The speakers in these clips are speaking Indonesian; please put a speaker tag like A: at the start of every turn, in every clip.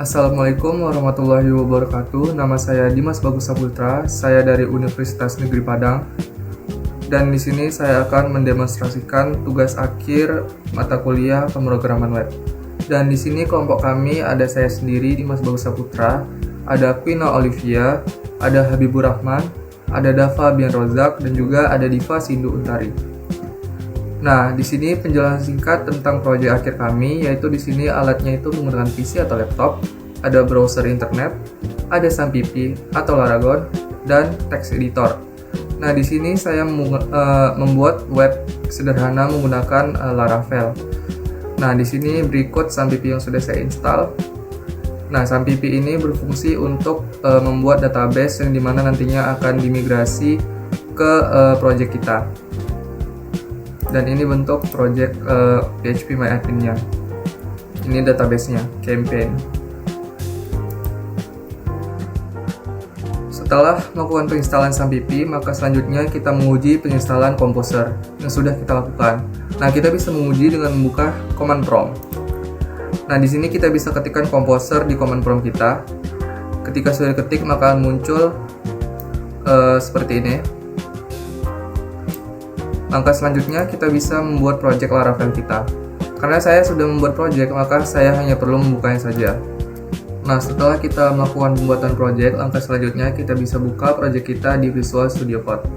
A: Assalamualaikum warahmatullahi wabarakatuh. Nama saya Dimas Bagus Saputra. Saya dari Universitas Negeri Padang. Dan di sini saya akan mendemonstrasikan tugas akhir mata kuliah pemrograman web. Dan di sini kelompok kami ada saya sendiri Dimas Bagus Saputra, ada Quina Olivia, ada Habibur Rahman, ada Dava Bian Rozak, dan juga ada Diva Sindu Untari. Nah, di sini penjelasan singkat tentang proyek akhir kami, yaitu di sini alatnya itu menggunakan PC atau laptop, ada browser internet, ada Sampipi atau Laragon, dan text editor. Nah, di sini saya membuat web sederhana menggunakan Laravel. Nah, di sini berikut Sampipi yang sudah saya install. Nah, Sampipi ini berfungsi untuk membuat database yang dimana nantinya akan dimigrasi ke proyek kita. Dan ini bentuk project PHP MyAdmin-nya. Ini database-nya, campaign. Setelah melakukan penginstalan Sampipi, maka selanjutnya kita menguji penginstalan Composer yang sudah kita lakukan. Nah, kita bisa menguji dengan membuka command prompt. Nah, di sini kita bisa ketikkan Composer di command prompt kita. Ketika sudah ketik, maka muncul seperti ini. Langkah selanjutnya kita bisa membuat project Laravel kita. Karena saya sudah membuat project, maka saya hanya perlu membukanya saja. Nah, setelah kita melakukan pembuatan project, langkah selanjutnya kita bisa buka project kita di Visual Studio Code.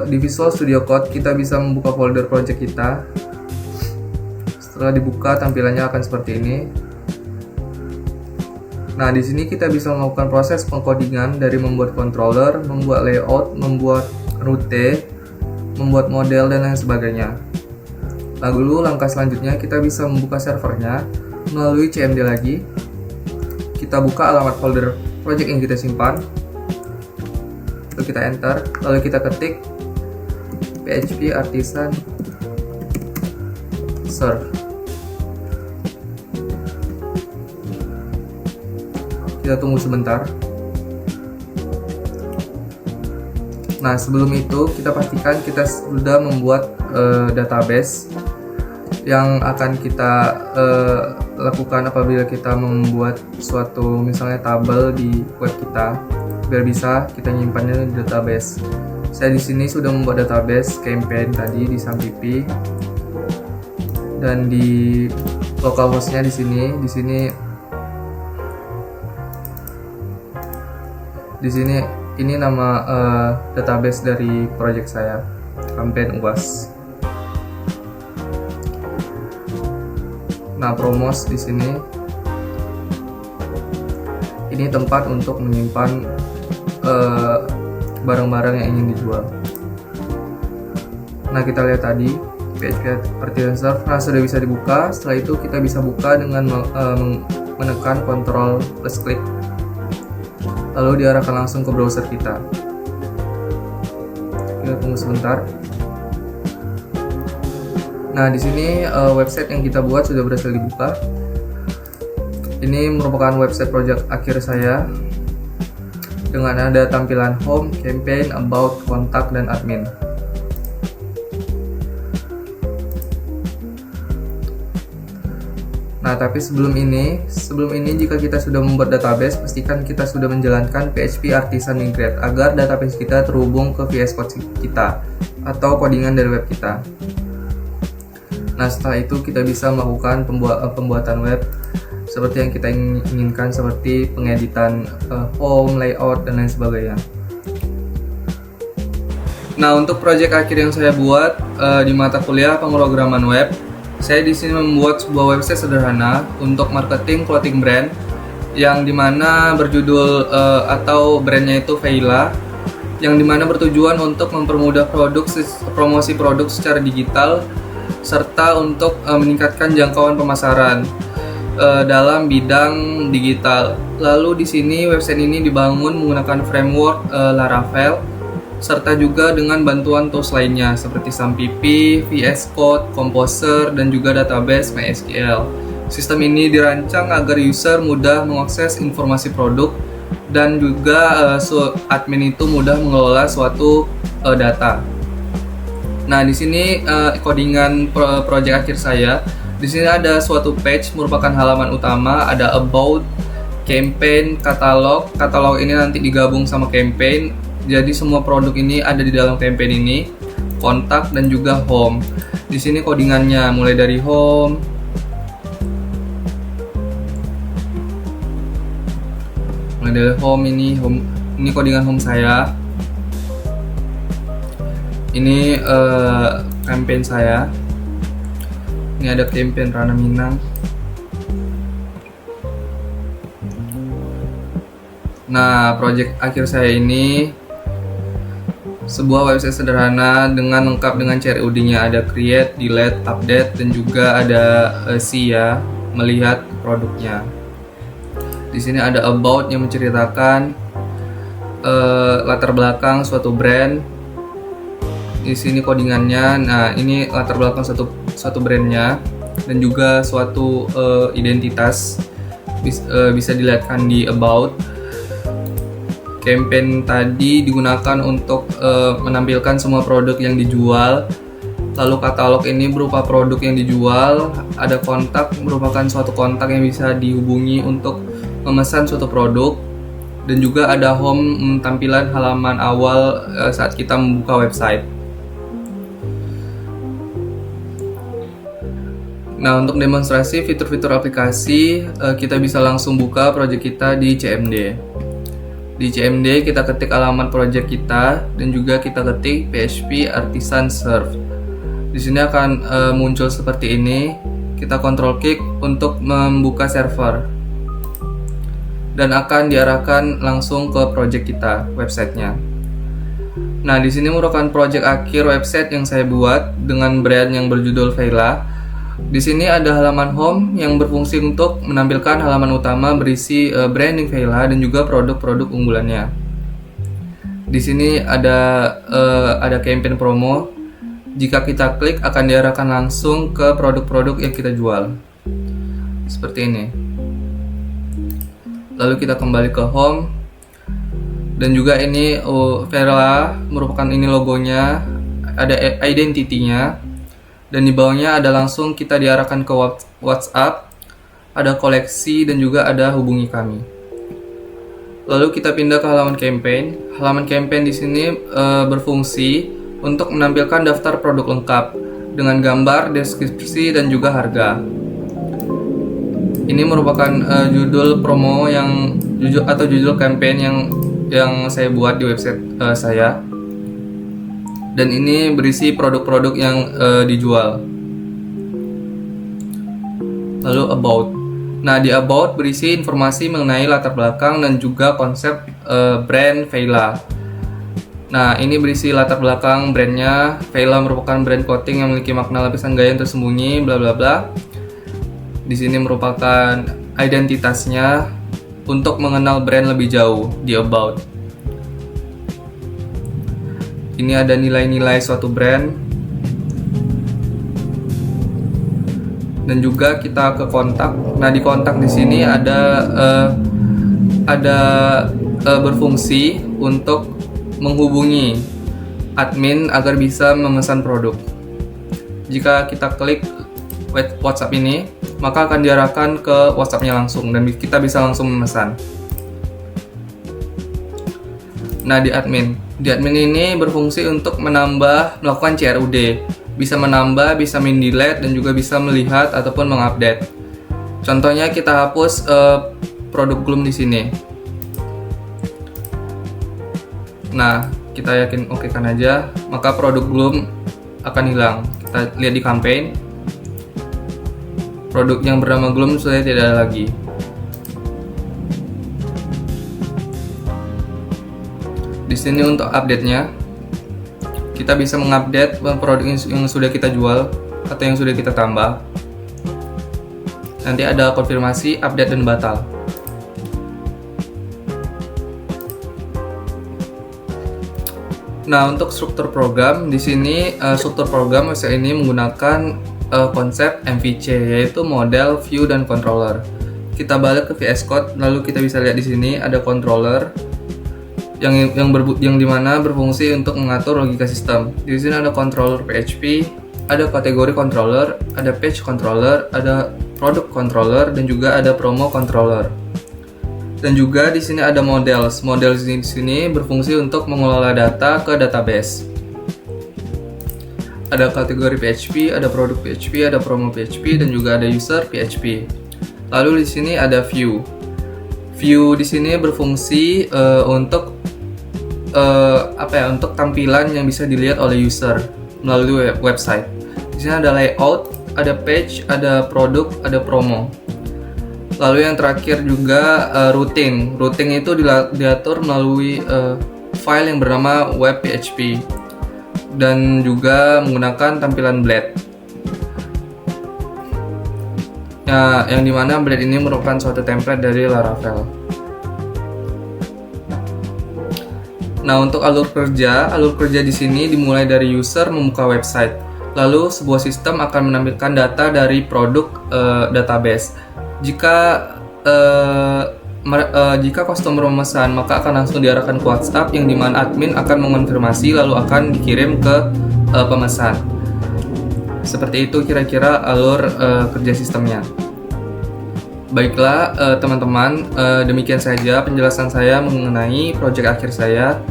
A: Di Visual Studio Code kita bisa membuka folder project kita. Setelah dibuka, tampilannya akan seperti ini. Nah, di sini kita bisa melakukan proses pengkodingan dari membuat controller, membuat layout, membuat rute, membuat model, dan lain sebagainya. Lalu langkah selanjutnya kita bisa membuka servernya melalui CMD lagi. Kita buka alamat folder project yang kita simpan, lalu kita enter, lalu kita ketik PHP Artisan Serve. Kita tunggu sebentar. Nah, sebelum itu kita pastikan kita sudah membuat database yang akan kita lakukan apabila kita membuat suatu misalnya tabel di web kita, biar bisa kita nyimpannya di database. Saya di sini sudah membuat database campaign tadi di Sampipi, dan di localhost-nya di sini ini nama database dari project saya, campaign UAS. Nah, promos di sini ini tempat untuk menyimpan barang-barang yang ingin dijual. Nah, kita lihat tadi PHP Artisan Serve. Nah, sudah bisa dibuka. Setelah itu kita bisa buka dengan menekan Ctrl plus klik, lalu diarahkan langsung ke browser kita. Kita tunggu sebentar. Nah, di sini website yang kita buat sudah berhasil dibuka. Ini merupakan website project akhir saya dengan ada tampilan home, campaign, about, kontak, dan admin. Nah, tapi sebelum ini jika kita sudah membuat database, pastikan kita sudah menjalankan PHP Artisan Migrate agar database kita terhubung ke VS Code kita atau codingan dari web kita. Nah, setelah itu kita bisa melakukan pembuatan web seperti yang kita inginkan, seperti pengeditan home, layout, dan lain sebagainya. Nah, untuk proyek akhir yang saya buat di mata kuliah pemrograman web, saya di sini membuat sebuah website sederhana untuk marketing clothing brand yang dimana berjudul atau brandnya itu Veila, yang dimana bertujuan untuk mempermudah promosi produk secara digital serta untuk meningkatkan jangkauan pemasaran dalam bidang digital. Lalu di sini website ini dibangun menggunakan framework Laravel serta juga dengan bantuan tools lainnya seperti Sampipi, VS Code, Composer, dan juga database MySQL. Sistem ini dirancang agar user mudah mengakses informasi produk dan juga admin itu mudah mengelola suatu data. Nah, di sini codingan project akhir saya Di sini ada suatu page merupakan halaman utama, ada about, campaign, katalog. Katalog ini nanti digabung sama campaign. Jadi semua produk ini ada di dalam campaign ini. Kontak dan juga home. Di sini codingannya mulai dari home, ini codingan home saya. Ini campaign saya. Ini ada campaign Rana Minang. Nah, project akhir saya ini sebuah website sederhana dengan lengkap dengan CRUD-nya, ada create, delete, update, dan juga ada see ya, melihat produknya. Di sini ada about yang menceritakan latar belakang suatu brand. Di sini codingannya. Nah, ini latar belakang suatu brandnya dan juga suatu identitas bisa dilihatkan di about. Campaign tadi digunakan untuk menampilkan semua produk yang dijual. Lalu katalog ini berupa produk yang dijual. Ada kontak, merupakan suatu kontak yang bisa dihubungi untuk memesan suatu produk. Dan juga ada home, tampilan halaman awal saat kita membuka website. Nah, untuk demonstrasi fitur-fitur aplikasi, kita bisa langsung buka project kita di CMD. Di CMD kita ketik alamat project kita dan juga kita ketik PHP Artisan Serve. Di sini akan muncul seperti ini. Kita kontrol klik untuk membuka server dan akan diarahkan langsung ke project kita, websitenya. Nah, di sini merupakan project akhir website yang saya buat dengan brand yang berjudul Veila. Di sini ada halaman home yang berfungsi untuk menampilkan halaman utama berisi branding Veila dan juga produk-produk unggulannya. Di sini ada campaign promo. Jika kita klik akan diarahkan langsung ke produk-produk yang kita jual. Seperti ini. Lalu kita kembali ke home. Dan juga ini Veila merupakan ini logonya, ada identity-nya. Dan di bawahnya ada langsung kita diarahkan ke WhatsApp, ada koleksi dan juga ada hubungi kami. Lalu kita pindah ke halaman campaign. Halaman campaign di sini berfungsi untuk menampilkan daftar produk lengkap dengan gambar, deskripsi dan juga harga. Ini merupakan judul promo judul campaign yang saya buat di website saya. Dan ini berisi produk-produk yang dijual. Lalu about. Nah, di about berisi informasi mengenai latar belakang dan juga konsep brand Veila. Nah, ini berisi latar belakang brandnya. Veila merupakan brand coating yang memiliki makna lapisan gaya yang tersembunyi, bla bla bla. Di sini merupakan identitasnya untuk mengenal brand lebih jauh di about. Ini ada nilai-nilai suatu brand. Dan juga kita ke kontak. Nah, di kontak di sini ada berfungsi untuk menghubungi admin agar bisa memesan produk. Jika kita klik WhatsApp ini, maka akan diarahkan ke WhatsApp-nya langsung dan kita bisa langsung memesan. Nah, di admin ini berfungsi untuk melakukan CRUD, bisa menambah, bisa delete dan juga bisa melihat ataupun mengupdate. Contohnya kita hapus produk Gloom di sini. Nah, kita yakin oke kan aja, maka produk Gloom akan hilang. Kita lihat di campaign, produk yang bernama Gloom sudah tidak ada lagi. Di sini untuk update-nya, kita bisa mengupdate produk yang sudah kita jual atau yang sudah kita tambah. Nanti ada konfirmasi, update dan batal. Nah, untuk struktur program di sini, struktur program website ini menggunakan konsep MVC, yaitu model, view dan controller. Kita balik ke VS Code, lalu kita bisa lihat di sini ada controller yang dimana berfungsi untuk mengatur logika sistem. Di sini ada controller PHP, ada kategori controller, ada page controller, ada product controller, dan juga ada promo controller. Dan juga di sini ada models. Models di sini berfungsi untuk mengelola data ke database. Ada kategori PHP, ada produk PHP, ada promo PHP, dan juga ada user PHP. Lalu di sini ada view. View di sini berfungsi untuk untuk tampilan yang bisa dilihat oleh user melalui website. Di sini ada layout, ada page, ada produk, ada promo. Lalu yang terakhir juga routing. Routing itu diatur melalui file yang bernama web PHP dan juga menggunakan tampilan blade. Nah, yang dimana blade ini merupakan suatu template dari Laravel. Nah, untuk alur kerja di sini dimulai dari user membuka website. Lalu sebuah sistem akan menampilkan data dari produk database. Jika customer memesan, maka akan langsung diarahkan ke WhatsApp yang dimana admin akan mengonfirmasi lalu akan dikirim ke pemesan. Seperti itu kira-kira alur kerja sistemnya. Baiklah teman-teman, demikian saja penjelasan saya mengenai proyek akhir saya.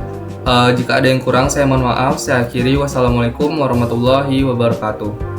A: Jika ada yang kurang saya mohon maaf. Saya akhiri. Wassalamualaikum warahmatullahi wabarakatuh.